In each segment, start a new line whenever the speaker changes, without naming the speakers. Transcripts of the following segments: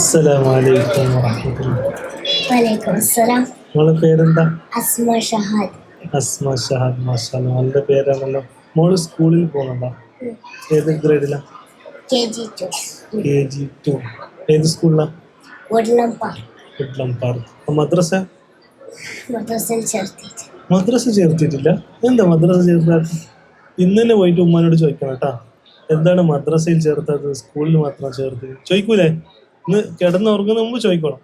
അസ്സലാമലൈക്കും വറഹ്മത്തുള്ളാഹി.
വലൈക്കും അസ്സലാം.
മോളെ പേരെന്താ?
അസ്മ ഷഹാദ്.
അസ്മ ഷഹാദ്. മാഷാഅല്ലാ, നല്ല പേരാണല്ലോ. മോള് സ്കൂളിൽ പോകുന്നുണ്ടോ? ഏത് ഗ്രേഡിലാ?
KG2.
KG2. ഏത് സ്കൂളിലാ?
വഡ്ലം പാർക്ക്.
കുട്ലം പാർക്ക്. മദ്രസ?
മദ്രസയിൽ ചേർത്തിട്ട്.
മദ്രസ ചേർത്തിട്ടില്ല? എന്താ മദ്രസ ചേർത്താത്ത? ഇന്ന് തന്നെ പോയിട്ട് ഉമ്മാനോട് ചോദിക്കണം കേട്ടാ. എന്താണ് മദ്രസയിൽ ചേർത്തത്, സ്കൂളിൽ മാത്രം ചേർത്ത്? ചോദിക്കൂലേ? ഇന്ന് കിടന്നുറങ്ങുന്ന മുമ്പ് ചോദിക്കണം.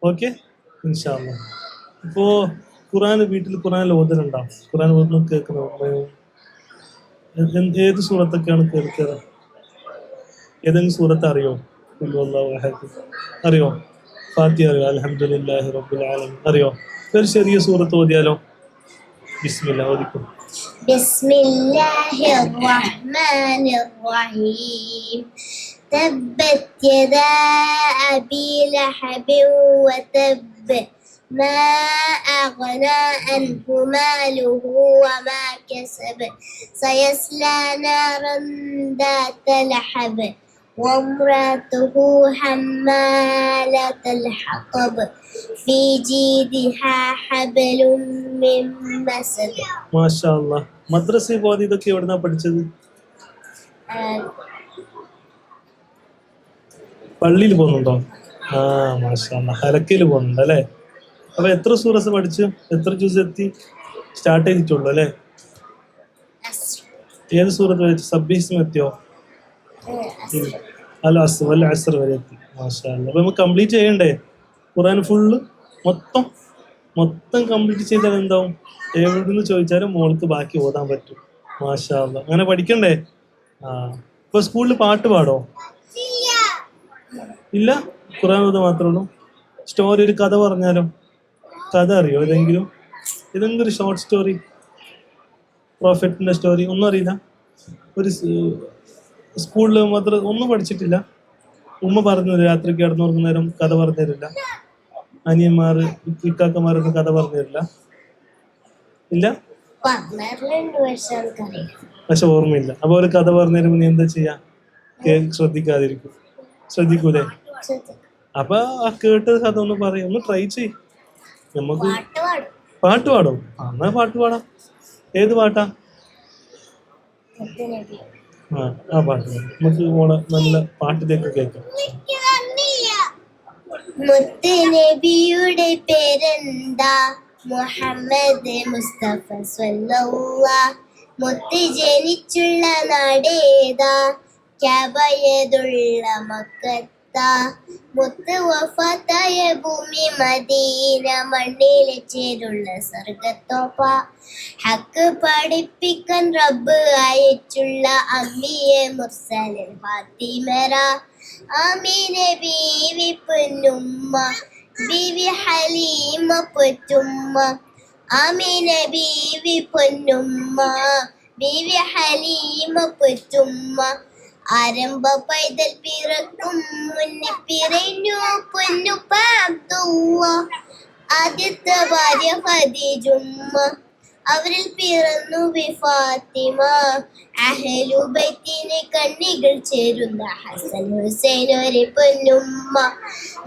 ഓക്കെ, ഇൻഷാ അല്ലാ. ഇപ്പോ വീട്ടിൽ ഖുർആൻ ഓതലുണ്ടോ? ഖുർആൻ ഓതുന്ന കേൾക്കുന്ന ഏത് സൂറത്തൊക്കെയാണ് കേൾക്കുക? ഏതെങ്കിലും സൂറത്ത് അറിയോ? ഖുൽ ഹുവല്ലാഹു അഹദ് അറിയോ? ഫാത്തിഹ അറിയോ? അൽഹംദുലില്ലാഹി റബ്ബിൽ ആലമീൻ അറിയോ? ഒരു ചെറിയ സൂറത്ത് ഓതിയാലോ? ബിസ്മില്ലാ ഓതിക്കോ.
ബിസ്മില്ലാഹിർ റഹ്മാനിർ റഹീം. തബ്ബത് യദാ അബീ ലഹബിൻ വതബ്ബ മാ അഗ്നാ അൻഹു മാലുഹു വമാ കസബ സയസ്ലാ നാറൻ ദാത ലഹബ് وامرأته حمالة الحطب في جيدها حبل من مسد.
മാഷാ അല്ലാ. മദ്രസയിൽ പോകാതെ ഇതൊക്കെ എവിടുന്നാ പഠിച്ചത്? പള്ളിയിൽ പോകുന്നുണ്ടോ? ആ, മാഷാ അല്ലാ. ഹലക്കയിൽ പോകുന്നുണ്ട് അല്ലേ? അപ്പൊ എത്ര സൂറത്ത് പഠിച്ചു? എത്ര ജ്യൂസ് എത്തി? സ്റ്റാർട്ട് ചെയ്തിട്ടുള്ളൂ അല്ലേ? ഏത് സൂറത്ത് പഠിച്ചു? സബ്ബീഹിസ്മ എത്തിയോ? അൽ അസ്ർ വരെ എത്തി. മാഷാ അല്ലാ. അപ്പൊ നമുക്ക് കംപ്ലീറ്റ് ചെയ്യണ്ടേ ഖുർആൻ ഫുള്ള്? മൊത്തം കംപ്ലീറ്റ് ചെയ്താൽ എന്താവും? എവിടുന്ന് ചോദിച്ചാലും മോൾക്ക് ബാക്കി ഓതാൻ പറ്റും. മാഷാ അല്ലാ. അങ്ങനെ പഠിക്കണ്ടേ? ആ, ഇപ്പൊ സ്കൂളിൽ പാട്ട് പാടോ? ഇല്ല, ഖുർആൻ ഓതാൻ മാത്രമേ ഉള്ളൂ. സ്റ്റോറി, ഒരു കഥ പറഞ്ഞാലോ? കഥ അറിയോ? ഏതെങ്കിലും ഒരു ഷോർട്ട് സ്റ്റോറി, പ്രോഫിറ്റിന്റെ സ്റ്റോറി ഒന്നും അറിയില്ല? ഒരു സ്കൂളിൽ മാത്രം ഒന്നും പഠിച്ചിട്ടില്ല? ഉമ്മ പറഞ്ഞു രാത്രി കിടന്നുറങ്ങുന്ന നേരം കഥ പറഞ്ഞു തരില്ല? അനിയന്മാര് ഇക്കാക്കന്മാരൊന്നും കഥ പറഞ്ഞു തരില്ല? ഇല്ല, പക്ഷെ ഓർമ്മയില്ല. അപ്പൊ ഒരു കഥ പറഞ്ഞു തരുമ്പോ നീ എന്താ ചെയ്യാ? ശ്രദ്ധിക്കാതിരിക്കും? ശ്രദ്ധിക്കൂലേ? അപ്പൊ ആ കേട്ട കഥ ഒന്ന് പറയും, ഒന്ന് ട്രൈ ചെയ്. നമുക്ക് പാട്ട് പാടും. എന്നാ പാട്ട് പാടാം. ഏത് പാട്ടാ? ആ പാട്ട് നമുക്ക് മോളെ നല്ല പാട്ടിലേക്ക് കേൾക്കാം.
മുത്ത് നബിയുടെ പേരെന്താ? മുഹമ്മദ് മുസ്തഫ സ്വല്ലല്ലാഹ്. മുത്ത് ജനിച്ചുള്ള നാടേതാ? കഅബയതുള്ള മക്കത്താ. മുത്ത് വഫാത്തായ ഭൂമി മദീന, മണ്ണിലെ ചേരുള്ള സ്വർഗത്തോപ്പ. ഹക്ക് പഠിപ്പിക്കാൻ റബ്ബ് അയച്ചുള്ള അമ്മിയെ മുർസലിൻ ഫാത്തിമര. ആമീന ബീവി പൊന്നുമ്മ, ബീവി ഹലീമ പൊറ്റുമ്മ. ആമീന ബീവി പൊന്നുമ്മ, ബീവി ഹലീമ പൊറ്റുമ്മ. ആരംഭ പൈതൽ പിറക്കും മുന്നി പിറഞ്ഞു പൊന്നുപ്പ അബ്ദുള്ള. ആദ്യത്തെ ഭാര്യ ഖദീജുമ്മ, അവരിൽ പിറന്നു ഫാത്തിമ. അഹ്ലു ബൈത്തിനെ കണ്ണികൾ ചേരുന്ന ഹസൻ ഹുസൈൻ ഒരു പൊന്നുമ്മ.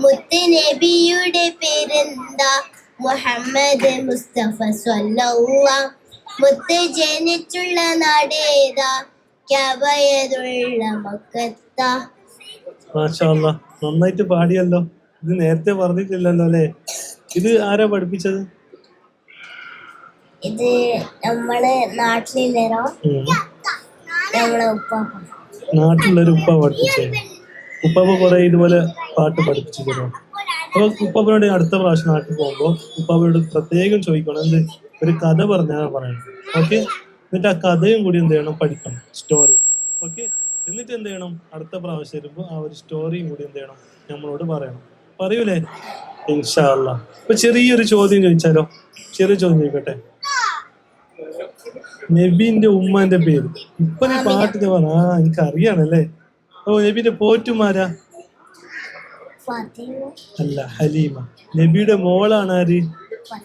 മുത്ത് നബിയുടെ പേരെന്താ? മുഹമ്മദ് മുസ്തഫ സ്വല്ലല്ലാഹ്. മുത്ത് ജനിച്ചുള്ള നാടേതാ? കഅബയതുള്ള മക്കത്താ.
മാഷാ അല്ലാ, നന്നായിട്ട് പാടിയല്ലോ. ഇത് നേരത്തെ പറഞ്ഞിട്ടില്ലല്ലോ അല്ലേ? ഇത് ആരാ പഠിപ്പിച്ചത്?
ഇത് നമ്മളെ നാട്ടിലില്ലല്ലോ, നമ്മളെ ഉപ്പാപ്പ.
നാട്ടിലുള്ളൊരു ഉപ്പ പഠിപ്പിച്ചത്. ഉപ്പാപ്പ കുറെ ഇതുപോലെ പാട്ട് പഠിപ്പിച്ചു തരുമോ? അപ്പൊ ഉപ്പാപ്പനോട് അടുത്ത പ്രാവശ്യം നാട്ടിൽ പോകുമ്പോ ഉപ്പാപ്പനോട് പ്രത്യേകം ചോദിക്കണം, എന്ത് ഒരു കഥ പറഞ്ഞാൽ പറയണം. ഓക്കെ, എന്നിട്ട് ആ കഥയും കൂടി എന്ത് ചെയ്യണം? പഠിക്കണം, സ്റ്റോറി. ഓക്കെ, എന്നിട്ട് എന്ത് ചെയ്യണം? അടുത്ത പ്രാവശ്യം വരുമ്പോ ആ ഒരു സ്റ്റോറിയും കൂടി എന്ത് ചെയ്യണം? നമ്മളോട് പറയണം. പറയൂലേ? ഇൻഷാ അല്ലാ. ഇപ്പൊ ചെറിയൊരു ചോദ്യം ചോദിച്ചാലോ? ചെറിയ ചോദ്യം ചോദിക്കട്ടെ. നബീന്റെ ഉമ്മാന്റെ പേര് ഇപ്പൊ നീ പാട്ടിന് പറ. ആ, എനിക്ക് അറിയാണല്ലേ. ഓ, നബീന്റെ പോറ്റുമാരാ? അല്ല, ഹലീമ. നബിയുടെ മോളാണ് ആര്?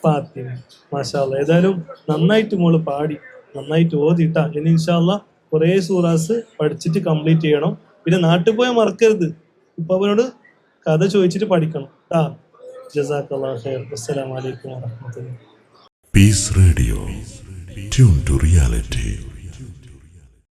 ഫാത്തിമ. മാഷാ അല്ലാ. ഏതായാലും നന്നായിട്ട് മോള് പാടി, നന്നായിട്ട് ഓതിട്ടാ. ഇനി ഇൻഷാ അല്ലാ കുറെ സൂറാസ് പഠിച്ചിട്ട് കംപ്ലീറ്റ് ചെയ്യണം. പിന്നെ നാട്ടിൽ പോയാൽ മറക്കരുത്, ഉപ്പാപ്പനോട് കഥ ചോദിച്ചിട്ട് പഠിക്കണം ട്ടാ. ജസാക്കല്ലാഹു ഖൈർ. അസ്സലാമു അലൈക്കും വറഹ്മത്തുള്ളാഹി.
Peace Radio. Tune to reality.